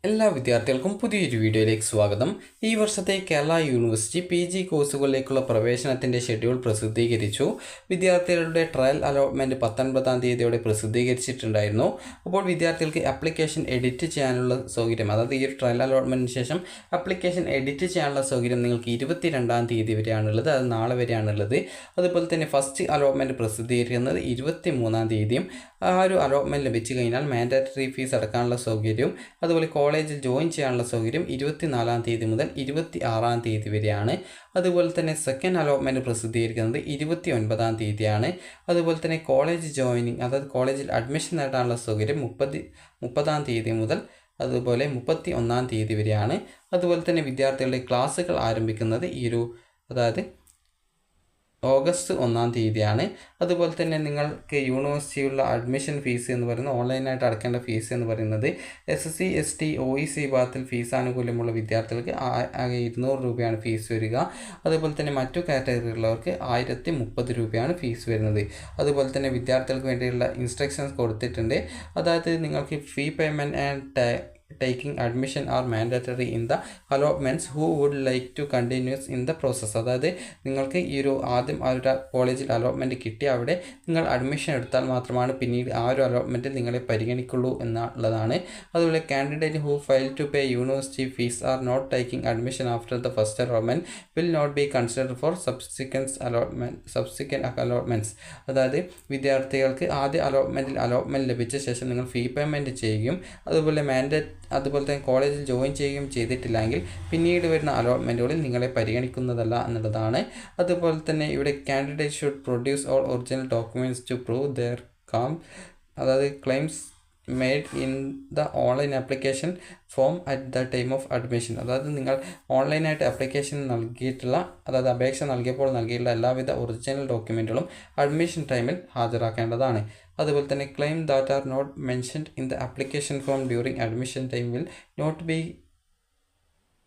എല്ലാ വിദ്യാർത്ഥികൾക്കും പുതിയൊരു വീഡിയോയിലേക്ക് സ്വാഗതം. ഈ വർഷത്തെ കേരള യൂണിവേഴ്സിറ്റി PG കോഴ്സുകളിലേക്കുള്ള പ്രവേശനത്തിൻ്റെ ഷെഡ്യൂൾ പ്രസിദ്ധീകരിച്ചു. വിദ്യാർത്ഥികളുടെ ട്രയൽ അലോട്ട്മെൻറ്റ് 19-ാം തീയതിയോടെ പ്രസിദ്ധീകരിച്ചിട്ടുണ്ടായിരുന്നു. അപ്പോൾ വിദ്യാർത്ഥികൾക്ക് ആപ്ലിക്കേഷൻ എഡിറ്റ് ചെയ്യാനുള്ള സൗകര്യം, അതായത് ഈ ഒരു ട്രയൽ അലോട്ട്മെൻറ്റിന് ശേഷം ആപ്ലിക്കേഷൻ എഡിറ്റ് ചെയ്യാനുള്ള സൗകര്യം നിങ്ങൾക്ക് 22-ാം തീയതി വരെയാണുള്ളത്, അത് നാളെ വരെയാണുള്ളത്. അതുപോലെ തന്നെ ഫസ്റ്റ് അലോട്ട്മെൻറ്റ് പ്രസിദ്ധീകരിക്കുന്നത് 23-ാം തീയതിയും. ആ ഒരു അലോട്ട്മെൻറ്റ് ലഭിച്ചു കഴിഞ്ഞാൽ മാൻഡേറ്ററി ഫീസ് അടക്കാനുള്ള സൗകര്യവും അതുപോലെ കോളേജിൽ ജോയിൻ ചെയ്യാനുള്ള സൗകര്യം 24-ാം തീയതി മുതൽ 26-ാം തീയതി വരെയാണ്. അതുപോലെ തന്നെ സെക്കൻഡ് അലോട്ട്മെൻറ്റ് പ്രസിദ്ധീകരിക്കുന്നത് 29-ാം തീയതിയാണ്. അതുപോലെ തന്നെ കോളേജ് ജോയിനിങ്, അതായത് കോളേജിൽ അഡ്മിഷൻ നേടാനുള്ള സൗകര്യം 30-ാം തീയതി മുതൽ അതുപോലെ 31-ാം തീയതി വരെയാണ്. അതുപോലെ തന്നെ വിദ്യാർത്ഥികളുടെ ക്ലാസ്സുകൾ ആരംഭിക്കുന്നത് അതായത് ഓഗസ്റ്റ് 1-ാം തീയതിയാണ്. അതുപോലെ തന്നെ നിങ്ങൾക്ക് യൂണിവേഴ്സിറ്റിയുള്ള അഡ്മിഷൻ ഫീസ് എന്ന് പറയുന്നത്, ഓൺലൈനായിട്ട് അടക്കേണ്ട ഫീസ് എന്ന് പറയുന്നത് SC ST OEC വിഭാഗത്തിൽ ഫീസ് ആനുകൂല്യമുള്ള വിദ്യാർത്ഥികൾക്ക് 200 രൂപയാണ് ഫീസ് വരിക. അതുപോലെ തന്നെ മറ്റു കാറ്റഗറിയിലുള്ളവർക്ക് 1030 രൂപയാണ് ഫീസ് വരുന്നത്. അതുപോലെ തന്നെ വിദ്യാർത്ഥികൾക്ക് വേണ്ടിയുള്ള ഇൻസ്ട്രക്ഷൻസ് കൊടുത്തിട്ടുണ്ട്. അതായത് നിങ്ങൾക്ക് ഫീ payment and taking admission are mandatory in the allotments who would like to continue in the process. അതായത് നിങ്ങൾക്ക് ആദ്യം ആ ഒരു കോളേജിൽ അലോട്ട്മെൻറ്റ് കിട്ടി അവിടെ നിങ്ങൾ അഡ്മിഷൻ എടുത്താൽ മാത്രമാണ് പിന്നീട് ആ ഒരു അലോട്ട്മെൻറ്റ് നിങ്ങളെ പരിഗണിക്കുള്ളൂ എന്നുള്ളതാണ്. അതുപോലെ candidate who fail to pay university fees are not taking admission after the first allotment will not be considered for subsequent allotments. അതായത് വിദ്യാർത്ഥികൾക്ക് ആദ്യ അലോട്ട്മെൻറ്റ് ലഭിച്ച ശേഷം നിങ്ങൾ ഫീ പേയ്മെൻറ്റ് ചെയ്യുകയും അതുപോലെ തന്നെ കോളേജിൽ ജോയിൻ ചെയ്യുകയും ചെയ്തിട്ടില്ലെങ്കിൽ പിന്നീട് വരുന്ന അലോട്ട്മെൻറ്റുകളിൽ നിങ്ങളെ പരിഗണിക്കുന്നതല്ല എന്നുള്ളതാണ്. അതുപോലെ തന്നെ ഇവിടെ candidate should produce all original documents to prove their അതായത് claims made in the online application form at the time of admission. അതായത് നിങ്ങൾ ഓൺലൈനായിട്ട് ആപ്ലിക്കേഷൻ നൽകിയിട്ടുള്ള, അതായത് അപേക്ഷ നൽകിയപ്പോൾ നൽകിയിട്ടുള്ള എല്ലാവിധ ഒറിജിനൽ ഡോക്യുമെൻറ്റുകളും അഡ്മിഷൻ ടൈമിൽ ഹാജരാക്കേണ്ടതാണ്. അതുപോലെ തന്നെ claim that are not mentioned in the application form during admission time will not be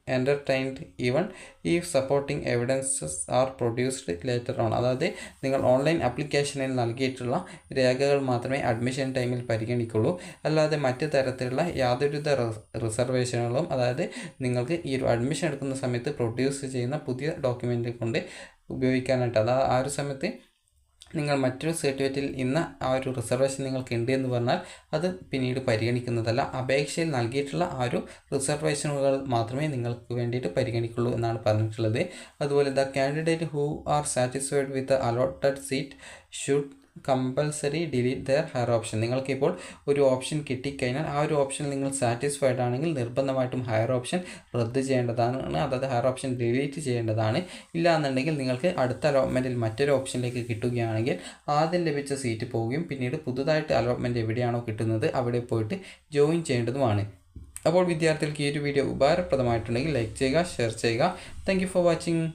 entertained even if supporting evidences are produced later on. അതായത് നിങ്ങൾ ഓൺലൈൻ ആപ്ലിക്കേഷനിൽ നൽകിയിട്ടുള്ള രേഖകൾ മാത്രമേ അഡ്മിഷൻ ടൈമിൽ പരിഗണിക്കുള്ളൂ, അല്ലാതെ മറ്റു തരത്തിലുള്ള യാതൊരുവിധ റിസർവേഷനുകളും, അതായത് നിങ്ങൾക്ക് ഈ ഒരു അഡ്മിഷൻ എടുക്കുന്ന സമയത്ത് പ്രൊഡ്യൂസ് ചെയ്യുന്ന പുതിയ ഡോക്യുമെൻ്റ് കൊണ്ട് ഉപയോഗിക്കാനായിട്ട്, അതായത് ആ ഒരു സമയത്ത് നിങ്ങൾ മറ്റൊരു സർട്ടിഫിക്കറ്റിൽ ഇന്ന ആ ഒരു റിസർവേഷൻ നിങ്ങൾക്ക് ഉണ്ട് എന്ന് പറഞ്ഞാൽ അത് പിന്നീട് പരിഗണിക്കുന്നതല്ല. അപേക്ഷയിൽ നൽകിയിട്ടുള്ള ആ ഒരു റിസർവേഷനുകൾ മാത്രമേ നിങ്ങൾക്ക് വേണ്ടിയിട്ട് പരിഗണിക്കുള്ളൂ എന്നാണ് പറഞ്ഞിട്ടുള്ളത്. അതുപോലെ the candidate who are satisfied with the allotted seat should compulsory delete their higher option. നിങ്ങൾക്കിപ്പോൾ ഒരു ഓപ്ഷൻ കിട്ടിക്കഴിഞ്ഞാൽ ആ ഒരു ഓപ്ഷനിൽ നിങ്ങൾ സാറ്റിസ്ഫൈഡ് ആണെങ്കിൽ നിർബന്ധമായിട്ടും ഹയർ ഓപ്ഷൻ റദ്ദ് ചെയ്യേണ്ടതാണ്, അതായത് ഹയർ ഓപ്ഷൻ ഡിലീറ്റ് ചെയ്യേണ്ടതാണ്. ഇല്ല എന്നുണ്ടെങ്കിൽ നിങ്ങൾക്ക് അടുത്ത അലോട്ട്മെൻറ്റിൽ മറ്റൊരു ഓപ്ഷനിലേക്ക് കിട്ടുകയാണെങ്കിൽ ആദ്യം ലഭിച്ച സീറ്റ് പോവുകയും പിന്നീട് പുതുതായിട്ട് അലോട്ട്മെൻറ്റ് എവിടെയാണോ കിട്ടുന്നത് അവിടെ പോയിട്ട് ജോയിൻ ചെയ്യേണ്ടതുമാണ്. അപ്പോൾ വിദ്യാർത്ഥികൾക്ക് ഈ ഒരു വീഡിയോ ഉപകാരപ്രദമായിട്ടുണ്ടെങ്കിൽ ലൈക്ക് ചെയ്യുക, ഷെയർ ചെയ്യുക. Thank you for watching.